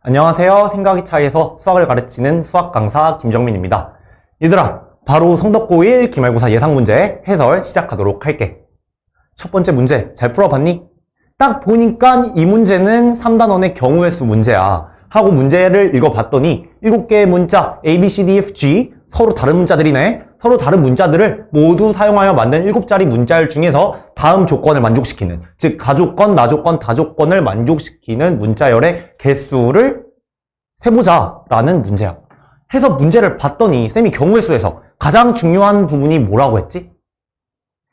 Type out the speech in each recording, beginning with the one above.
안녕하세요. 생각의 차이에서 수학을 가르치는 수학 강사 김정민입니다. 얘들아, 바로 성덕고1 기말고사 예상문제 해설 시작하도록 할게. 첫 번째 문제 잘 풀어봤니? 딱 보니까 이 문제는 3단원의 경우의 수 문제야. 하고 문제를 읽어봤더니 7개의 문자 A, B, C, D, F, G 서로 다른 문자들이네. 서로 다른 문자들을 모두 사용하여 만든 7자리 문자열 중에서 다음 조건을 만족시키는, 즉 가조건, 나조건, 다조건을 만족시키는 문자열의 개수를 세보자 라는 문제야. 해서 문제를 봤더니 쌤이 경우의 수에서 가장 중요한 부분이 뭐라고 했지?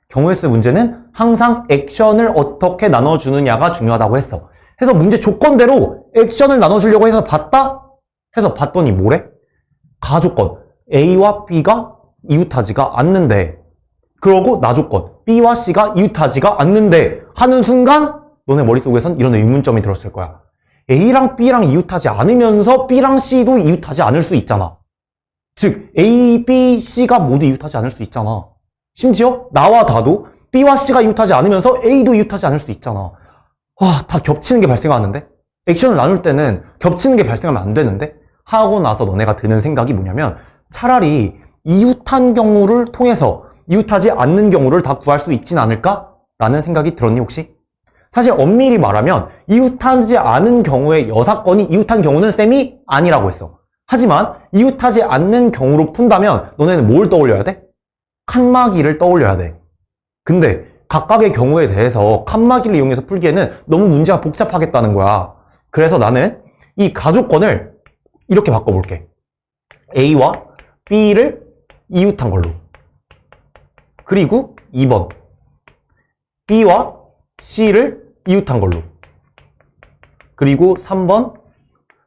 경우의 수 문제는 항상 액션을 어떻게 나눠주느냐가 중요하다고 했어. 해서 문제 조건대로 액션을 나눠주려고 해서 봤다? 해서 봤더니 뭐래? 가조건 A와 B가 이웃하지가 않는데, 그러고 나조건 B와 C가 이웃하지가 않는데 하는 순간 너네 머릿속에선 이런 의문점이 들었을 거야. A랑 B랑 이웃하지 않으면서 B랑 C도 이웃하지 않을 수 있잖아. 즉 A, B, C가 모두 이웃하지 않을 수 있잖아. 심지어 나와 다도 B와 C가 이웃하지 않으면서 A도 이웃하지 않을 수 있잖아. 와, 다 겹치는 게 발생하는데? 액션을 나눌 때는 겹치는 게 발생하면 안 되는데? 하고 나서 너네가 드는 생각이 뭐냐면, 차라리 이웃한 경우를 통해서 이웃하지 않는 경우를 다 구할 수 있진 않을까? 라는 생각이 들었니 혹시? 사실 엄밀히 말하면 이웃하지 않은 경우의 여사건이 이웃한 경우는 쌤이 아니라고 했어. 하지만 이웃하지 않는 경우로 푼다면 너네는 뭘 떠올려야 돼? 칸막이를 떠올려야 돼. 근데 각각의 경우에 대해서 칸막이를 이용해서 풀기에는 너무 문제가 복잡하겠다는 거야. 그래서 나는 이 가조건을 이렇게 바꿔볼게. A와 B를 이웃한 걸로. 그리고 2번 B와 C를 이웃한 걸로. 그리고 3번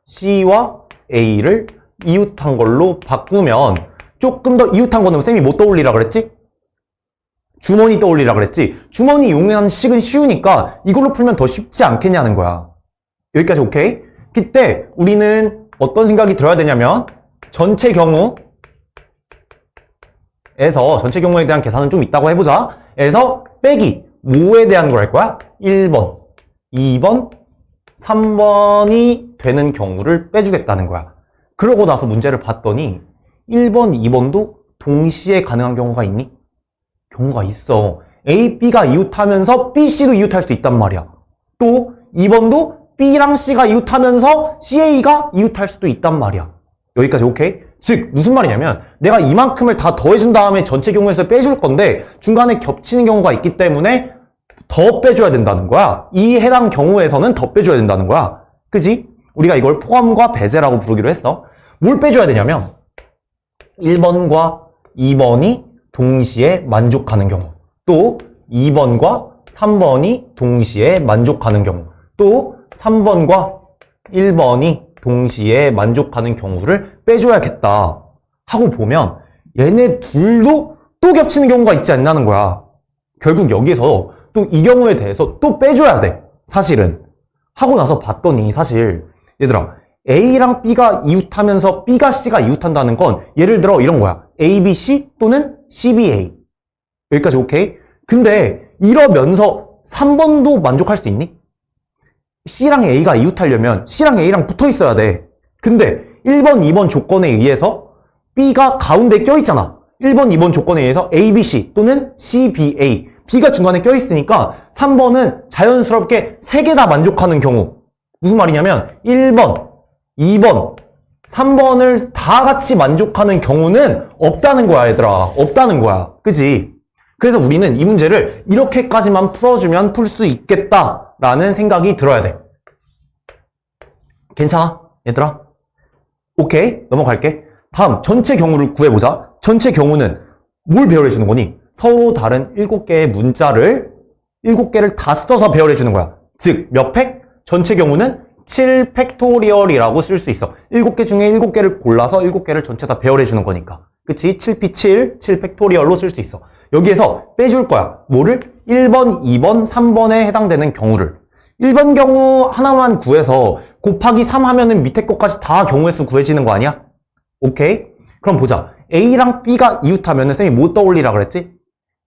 C와 A를 이웃한 걸로 바꾸면, 조금 더 이웃한 거는 쌤이 뭐 떠올리라 그랬지? 주머니 떠올리라 그랬지? 주머니 이용한 식은 쉬우니까 이걸로 풀면 더 쉽지 않겠냐는 거야. 여기까지 오케이? 그때 우리는 어떤 생각이 들어야 되냐면, 전체 경우에 대한 계산은 좀 있다고 해보자. 에서 빼기 뭐에 대한 걸 할 거야? 1번, 2번, 3번이 되는 경우를 빼주겠다는 거야. 그러고 나서 문제를 봤더니 1번, 2번도 동시에 가능한 경우가 있니? 경우가 있어. A, B가 이웃하면서 B, C도 이웃할 수 있단 말이야. 또 2번도 B랑 C가 이웃하면서 CA가 이웃할 수도 있단 말이야. 여기까지 오케이? 즉 무슨 말이냐면, 내가 이만큼을 다 더해준 다음에 전체 경우에서 빼줄 건데 중간에 겹치는 경우가 있기 때문에 더 빼줘야 된다는 거야. 이 해당 경우에서는 더 빼줘야 된다는 거야. 그지? 우리가 이걸 포함과 배제라고 부르기로 했어. 뭘 빼줘야 되냐면 1번과 2번이 동시에 만족하는 경우, 또 2번과 3번이 동시에 만족하는 경우, 또 3번과 1번이 동시에 만족하는 경우를 빼줘야겠다 하고 보면 얘네 둘도 또 겹치는 경우가 있지 않냐는 거야. 결국 여기서 또 이 경우에 대해서 또 빼줘야 돼, 사실은. 하고 나서 봤더니 사실 얘들아, A랑 B가 이웃하면서 B가 C가 이웃한다는 건 예를 들어 이런 거야. A, B, C 또는 C, B, A. 여기까지 오케이? 근데 이러면서 3번도 만족할 수 있니? C랑 A가 이웃하려면 C랑 A랑 붙어 있어야 돼. 근데 1번, 2번 조건에 의해서 B가 가운데 껴있잖아. 1번, 2번 조건에 의해서 A, B, C 또는 C, B, A. B가 중간에 껴있으니까 3번은 자연스럽게 3개 다 만족하는 경우. 무슨 말이냐면 1번, 2번, 3번을 다 같이 만족하는 경우는 없다는 거야, 얘들아. 없다는 거야. 그지? 그래서 우리는 이 문제를 이렇게까지만 풀어주면 풀 수 있겠다라는 생각이 들어야 돼. 괜찮아? 얘들아? 오케이, 넘어갈게. 다음 전체 경우를 구해보자. 전체 경우는 뭘 배열해주는 거니? 서로 다른 7개의 문자를 7개를 다 써서 배열해주는 거야. 즉 몇 팩? 전체 경우는 7팩토리얼이라고 쓸 수 있어. 7개 중에 7개를 골라서 7개를 전체 다 배열해주는 거니까. 그치? 7P7, 7팩토리얼로 쓸 수 있어. 여기에서 빼줄 거야. 뭐를? 1번, 2번, 3번에 해당되는 경우를. 1번 경우 하나만 구해서 곱하기 3 하면은 밑에 것까지 다 경우의 수 구해지는 거 아니야? 오케이? 그럼 보자. A랑 B가 이웃하면은 쌤이 뭐 떠올리라 그랬지?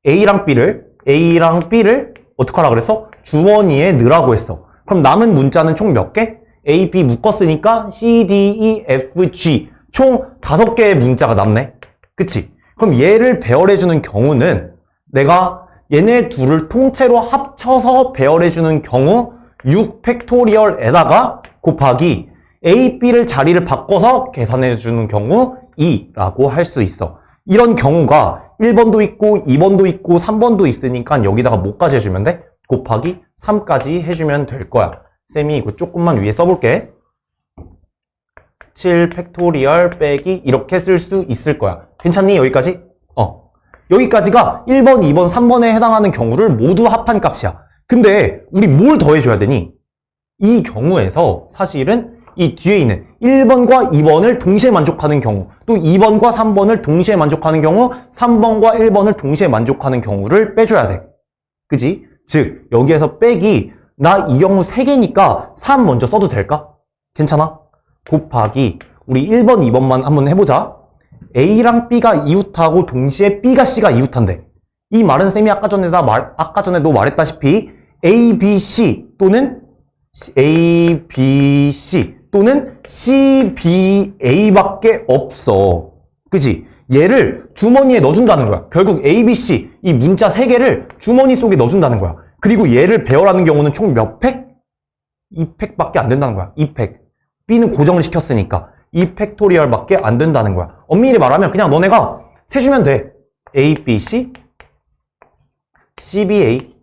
A랑 B를 어떻게 하라 그랬어? 주머니에 넣으라고 했어. 그럼 남은 문자는 총 몇 개? A, B 묶었으니까 C, D, E, F, G 총 5개의 문자가 남네. 그치? 그럼 얘를 배열해주는 경우는 내가 얘네 둘을 통째로 합쳐서 배열해주는 경우 6 팩토리얼에다가 곱하기 A, B를 자리를 바꿔서 계산해주는 경우 2라고 할 수 있어. 이런 경우가 1번도 있고 2번도 있고 3번도 있으니까 여기다가 뭐까지 해주면 돼? 곱하기 3까지 해주면 될 거야. 쌤이 이거 조금만 위에 써볼게. 7 팩토리얼 빼기 이렇게 쓸 수 있을 거야. 괜찮니? 여기까지? 여기까지가 1번, 2번, 3번에 해당하는 경우를 모두 합한 값이야. 근데 우리 뭘 더해줘야 되니? 이 경우에서 사실은 이 뒤에 있는 1번과 2번을 동시에 만족하는 경우, 또 2번과 3번을 동시에 만족하는 경우, 3번과 1번을 동시에 만족하는 경우를 빼줘야 돼. 그지? 즉 여기에서 빼기 나 이 경우 3개니까 3 먼저 써도 될까? 괜찮아? 곱하기 우리 1번, 2번만 한번 해보자. A랑 B가 이웃하고 동시에 B가 C가 이웃한데 이 말은 쌤이 아까 전에도 말했다시피 A, B, C 또는 A, B, C 또는 C, B, A밖에 없어. 그치? 얘를 주머니에 넣어준다는 거야. 결국 A, B, C 이 문자 3개를 주머니 속에 넣어준다는 거야. 그리고 얘를 배열하는 경우는 총 몇 팩? 2팩밖에 안 된다는 거야. 2팩. B는 고정을 시켰으니까 2팩토리얼밖에 안 된다는 거야. 엄밀히 말하면 그냥 너네가 세주면 돼. A, B, C, C, B, A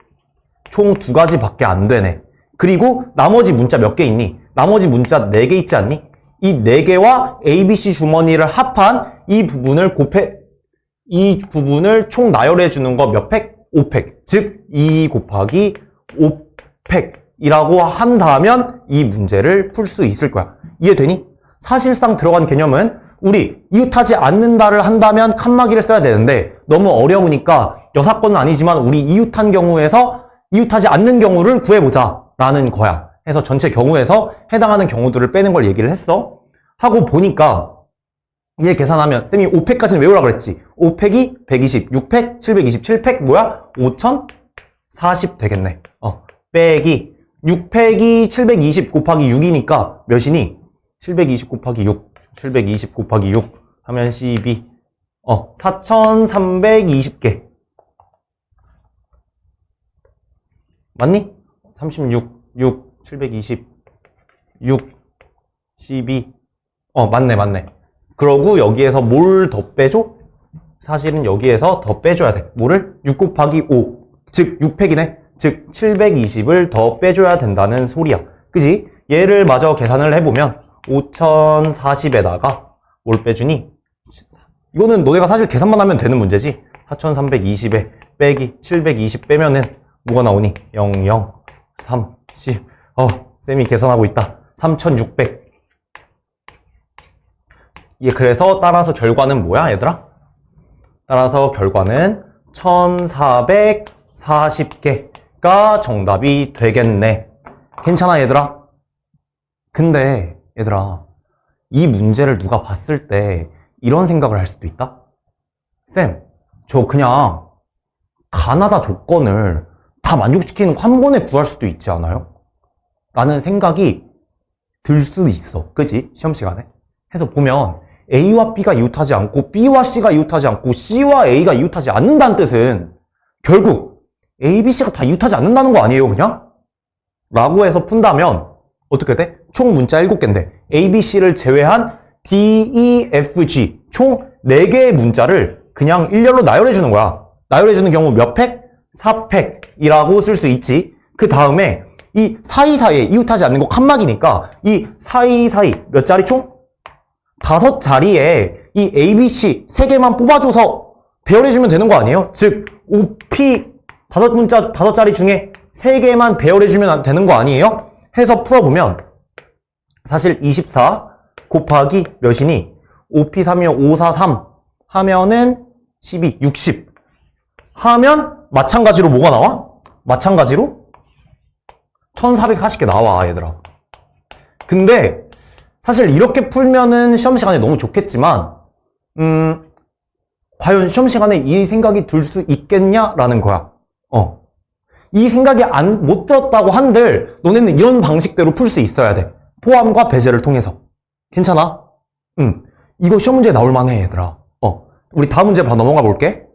총 2가지밖에 안 되네. 그리고 나머지 문자 몇 개 있니? 나머지 문자 4개 있지 않니? 이 4개와 A, B, C 주머니를 합한 이 부분을 이 부분을 총 나열해 주는 거 몇 팩? 5팩. 즉 2 곱하기 5팩이라고 한다면 이 문제를 풀 수 있을 거야. 이해되니? 사실상 들어간 개념은 우리 이웃하지 않는다를 한다면 칸막이를 써야 되는데 너무 어려우니까 여사건은 아니지만 우리 이웃한 경우에서 이웃하지 않는 경우를 구해보자 라는 거야. 해서 전체 경우에서 해당하는 경우들을 빼는 걸 얘기를 했어. 하고 보니까 얘 계산하면 쌤이 5팩까지는 외우라 그랬지. 5팩이 120, 6팩, 720, 7팩 뭐야? 5040 되겠네. 빼기 6팩이 720 곱하기 6이니까 몇이니? 720 곱하기 6, 720 곱하기 6 하면 12 4320개 맞니? 36, 6, 720 6, 12 맞네. 그러고 여기에서 뭘 더 빼줘? 사실은 여기에서 더 빼줘야 돼. 뭐를? 6 곱하기 5 즉 6팩이네. 즉 720을 더 빼줘야 된다는 소리야. 그지? 얘를 마저 계산을 해보면 5040에다가 뭘 빼주니? 이거는 너네가 사실 계산만 하면 되는 문제지. 4320에 빼기 720 빼면은 뭐가 나오니? 0, 0, 3, 10 쌤이 계산하고 있다. 3600. 그래서 따라서 결과는 뭐야 얘들아? 따라서 결과는 1440개가 정답이 되겠네. 괜찮아 얘들아? 근데 얘들아 이 문제를 누가 봤을 때 이런 생각을 할 수도 있다? 쌤, 저 그냥 가나다 조건을 다 만족시키는 거 한 번에 구할 수도 있지 않아요? 라는 생각이 들 수도 있어. 그지? 시험 시간에. 해서 보면 A와 B가 이웃하지 않고 B와 C가 이웃하지 않고 C와 A가 이웃하지 않는다는 뜻은 결국 A, B, C가 다 이웃하지 않는다는 거 아니에요 그냥? 라고 해서 푼다면 어떻게 돼? 총 문자 7개인데 A, B, C를 제외한 D, E, F, G 총 4개의 문자를 그냥 일렬로 나열해 주는 거야. 나열해 주는 경우 몇 팩? 4팩이라고 쓸 수 있지. 그 다음에 이 사이사이에 이웃하지 않는 거 칸막이니까 이 사이사이 몇 자리 총? 5자리에 이 A, B, C 3개만 뽑아줘서 배열해주면 되는 거 아니에요? 즉 OP 5문자 5자리 중에 3개만 배열해주면 되는 거 아니에요? 해서 풀어보면 사실 24 곱하기 몇이니? OP3이면 543 하면은 12, 60 하면 마찬가지로 뭐가 나와? 마찬가지로 1440개 나와 얘들아. 근데 사실 이렇게 풀면은 시험 시간에 너무 좋겠지만 과연 시험 시간에 이 생각이 들 수 있겠냐라는 거야. 이 생각이 못 들었다고 한들 너네는 이런 방식대로 풀 수 있어야 돼. 포함과 배제를 통해서. 괜찮아? 이거 시험 문제에 나올 만해, 얘들아. 우리 다음 문제 바로 넘어가 볼게.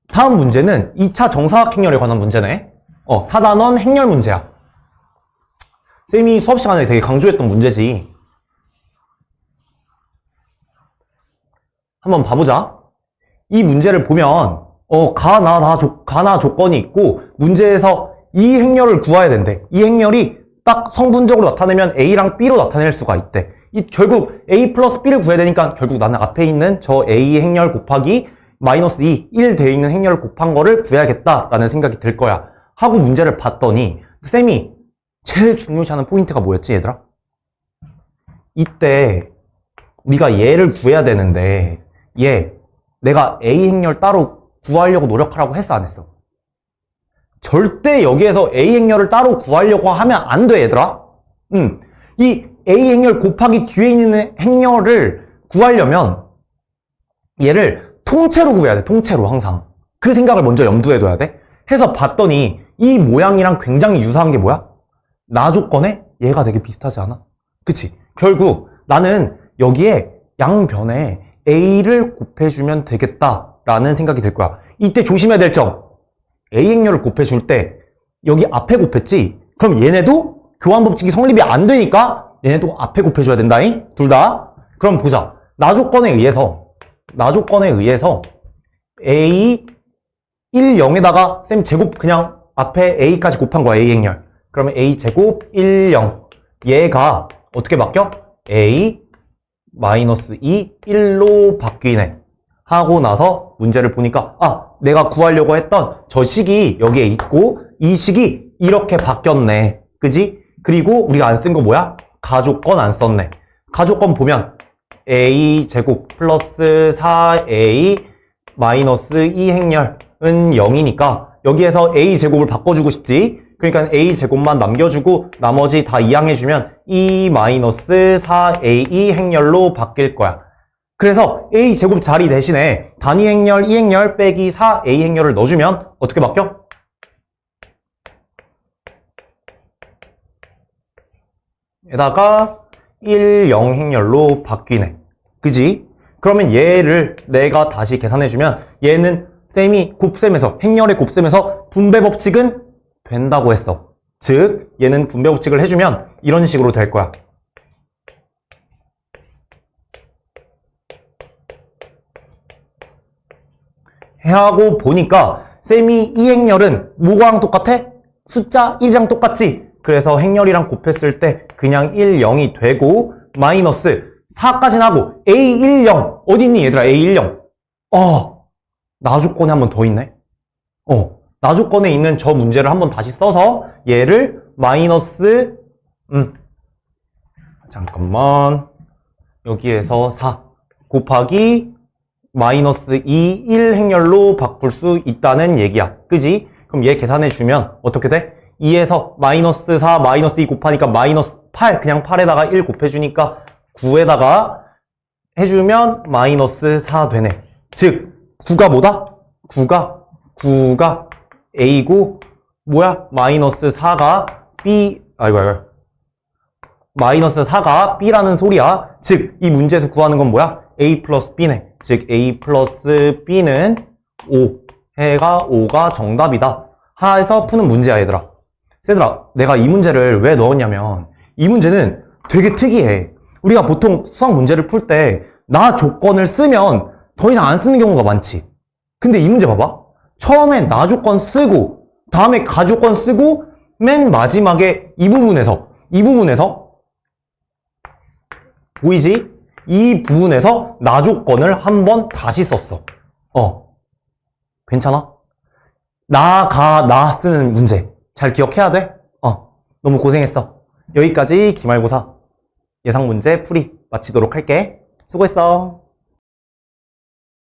다음 문제는 2차 정사각 행렬에 관한 문제네. 4단원 행렬 문제야. 쌤이 수업 시간에 되게 강조했던 문제지. 한번 봐보자. 이 문제를 보면 가나 조건이 있고 문제에서 이 행렬을 구해야 된대. 이 행렬이 딱 성분적으로 나타내면 A랑 B로 나타낼 수가 있대. 결국 A 플러스 B를 구해야 되니까 결국 나는 앞에 있는 저 A 행렬 곱하기 마이너스 2, 1 돼 있는 행렬을 곱한 거를 구해야겠다라는 생각이 들 거야. 하고 문제를 봤더니 쌤이 제일 중요시하는 포인트가 뭐였지, 얘들아? 이때 우리가 얘를 구해야 되는데 내가 A 행렬 따로 구하려고 노력하라고 했어, 안 했어? 절대 여기에서 A 행렬을 따로 구하려고 하면 안 돼, 얘들아. 이 A 행렬 곱하기 뒤에 있는 행렬을 구하려면 얘를 통째로 구해야 돼, 통째로 항상. 그 생각을 먼저 염두에 둬야 돼. 해서 봤더니 이 모양이랑 굉장히 유사한 게 뭐야? 나 조건에 얘가 되게 비슷하지 않아? 그치? 결국 나는 여기에 양변에 A를 곱해주면 되겠다라는 생각이 들 거야. 이때 조심해야 될 점. A 행렬을 곱해줄 때 여기 앞에 곱했지? 그럼 얘네도 교환 법칙이 성립이 안 되니까 얘네도 앞에 곱해줘야 된다잉? 둘 다. 그럼 보자. 나 조건에 의해서 A 1, 0에다가 쌤 제곱 그냥 앞에 A까지 곱한 거야, A 행렬. 그러면 A 제곱 1, 0. 얘가 어떻게 바뀌어? A 마이너스 2, 1로 바뀌네. 하고 나서 문제를 보니까 내가 구하려고 했던 저 식이 여기에 있고 이 식이 이렇게 바뀌었네. 그지? 그리고 우리가 안 쓴 거 뭐야? 가조건 안 썼네. 가조건 보면 A 제곱 플러스 4A 마이너스 2 행렬은 0이니까 여기에서 A 제곱을 바꿔주고 싶지. 그러니까 A 제곱만 남겨주고 나머지 다 이항해주면 2 마이너스 4A 행렬로 바뀔 거야. 그래서 A 제곱 자리 대신에 단위 행렬 2행렬 빼기 4A 행렬을 넣어주면 어떻게 바뀌어? 에다가 1, 0 행렬로 바뀌네. 그지? 그러면 얘를 내가 다시 계산해주면 얘는 쌤이 곱셈에서 행렬의 곱셈에서 분배 법칙은 된다고 했어. 즉 얘는 분배 법칙을 해주면 이런 식으로 될 거야. 하고 보니까 쌤이 이 행렬은 뭐랑 똑같아? 숫자 1이랑 똑같지? 그래서 행렬이랑 곱했을 때 그냥 1, 0이 되고 마이너스 4까지는 하고 A 1, 0 어디 있니 얘들아? A 1, 0 나 조건에 한 번 더 있네. 나 조건에 있는 저 문제를 한번 다시 써서 얘를 마이너스 잠깐만 여기에서 4 곱하기 마이너스 2, 1 행렬로 바꿀 수 있다는 얘기야. 그지? 그럼 얘 계산해주면 어떻게 돼? 2에서 마이너스 4, 마이너스 2 곱하니까 마이너스 8 그냥 8에다가 1 곱해주니까 9에다가 해주면 마이너스 4 되네. 즉 9가 뭐다? 9가 A고 뭐야? 마이너스 4가 B 마이너스 4가 B라는 소리야. 즉 이 문제에서 구하는 건 뭐야? A 플러스 B네. 즉 A 플러스 B는 5 해가 5가 정답이다. 해서 푸는 문제야 얘들아. 얘들아 내가 이 문제를 왜 넣었냐면 이 문제는 되게 특이해. 우리가 보통 수학 문제를 풀 때 나 조건을 쓰면 더 이상 안 쓰는 경우가 많지. 근데 이 문제 봐봐. 처음엔 나 조건 쓰고 다음에 가 조건 쓰고 맨 마지막에 이 부분에서 보이지? 이 부분에서 나 조건을 한번 다시 썼어. 괜찮아? 나 쓰는 문제 잘 기억해야 돼? 너무 고생했어. 여기까지 기말고사 예상 문제 풀이 마치도록 할게. 수고했어.